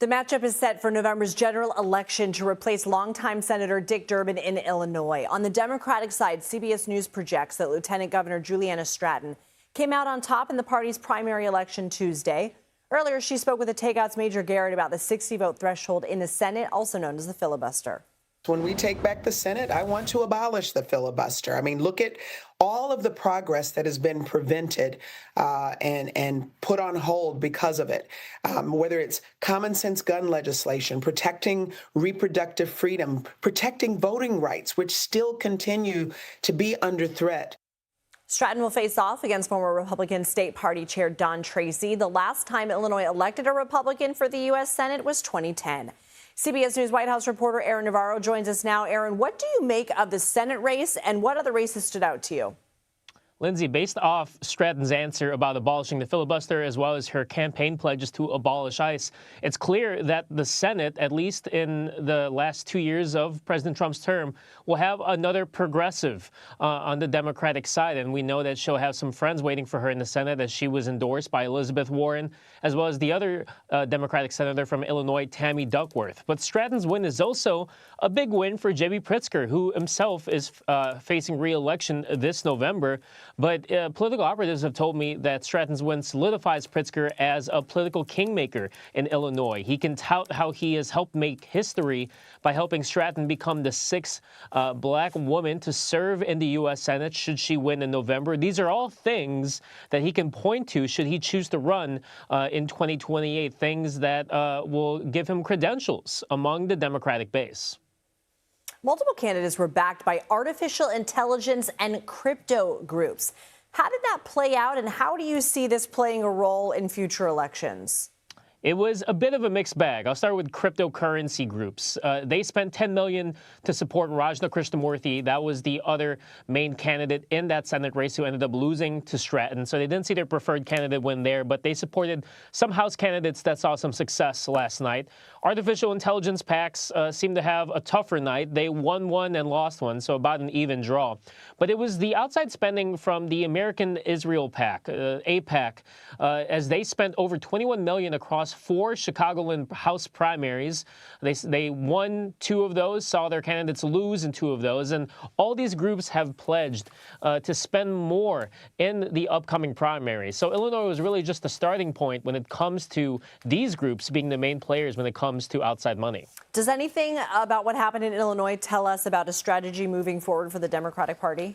The matchup is set for November's general election to replace longtime Senator Dick Durbin in Illinois. On the Democratic side, CBS News projects that Lieutenant Governor Juliana Stratton came out on top in the party's primary election Tuesday. Earlier, she spoke with the Takeout's Major Garrett about the 60-vote threshold in the Senate, also known as the filibuster. When we take back the Senate, I want to abolish the filibuster. I mean, look at all of the progress that has been prevented and put on hold because of it, whether it's common sense gun legislation, protecting reproductive freedom, protecting voting rights, which still continue to be under threat. Stratton will face off against former Republican State Party Chair Don Tracy. The last time Illinois elected a Republican for the U.S. Senate was 2010. CBS News White House reporter Aaron Navarro joins us now. Aaron, what do you make of the Senate race, and what other races stood out to you? Lindsay, based off Stratton's answer about abolishing the filibuster as well as her campaign pledges to abolish ICE, it's clear that the Senate, at least in the last 2 years of President Trump's term, will have another progressive on the Democratic side. And we know that she'll have some friends waiting for her in the Senate, as she was endorsed by Elizabeth Warren, as well as the other Democratic senator from Illinois, Tammy Duckworth. But Stratton's win is also a big win for J.B. Pritzker, who himself is facing re-election this November. But political operatives have told me that Stratton's win solidifies Pritzker as a political kingmaker in Illinois. He can tout how he has helped make history by helping Stratton become the sixth black woman to serve in the U.S. Senate should she win in November. These are all things that he can point to should he choose to run in 2028, things that will give him credentials among the Democratic base. Multiple candidates were backed by artificial intelligence and crypto groups. How did that play out, and how do you see this playing a role in future elections? It was a bit of a mixed bag. I'll start with cryptocurrency groups. They spent $10 million to support Rajna Krishnamurthy. That was the other main candidate in that Senate race who ended up losing to Stratton. So they didn't see their preferred candidate win there, but they supported some House candidates that saw some success last night. Artificial intelligence PACs seemed to have a tougher night. They won one and lost one, so about an even draw. But it was the outside spending from the American Israel PAC, AIPAC, as they spent over $21 million across 4 Chicagoland House primaries. They won 2 of those, saw their candidates lose in 2 of those, and all these groups have pledged to spend more in the upcoming primaries. So Illinois was really just the starting point when it comes to these groups being the main players when it comes to outside money. Does anything about what happened in Illinois tell us about a strategy moving forward for the Democratic Party?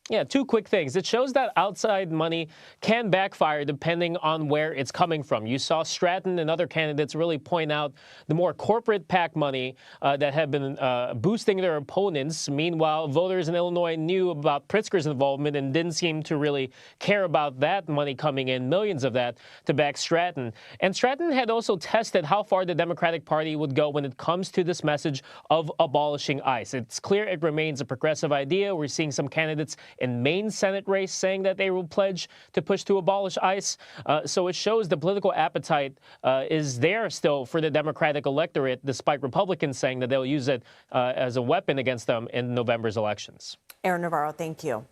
Yeah, 2 quick things. It shows that outside money can backfire depending on where it's coming from. You saw Stratton and other candidates really point out the more corporate PAC money that had been boosting their opponents. Meanwhile, voters in Illinois knew about Pritzker's involvement and didn't seem to really care about that money coming in, millions of that, to back Stratton. And Stratton had also tested how far the Democratic Party would go when it comes to this message of abolishing ICE. It's clear it remains a progressive idea. We're seeing some candidates in Maine Senate race saying that they will pledge to push to abolish ICE. So it shows the political appetite is there still for the Democratic electorate, despite Republicans saying that they'll use it as a weapon against them in November's elections. Aaron Navarro, thank you.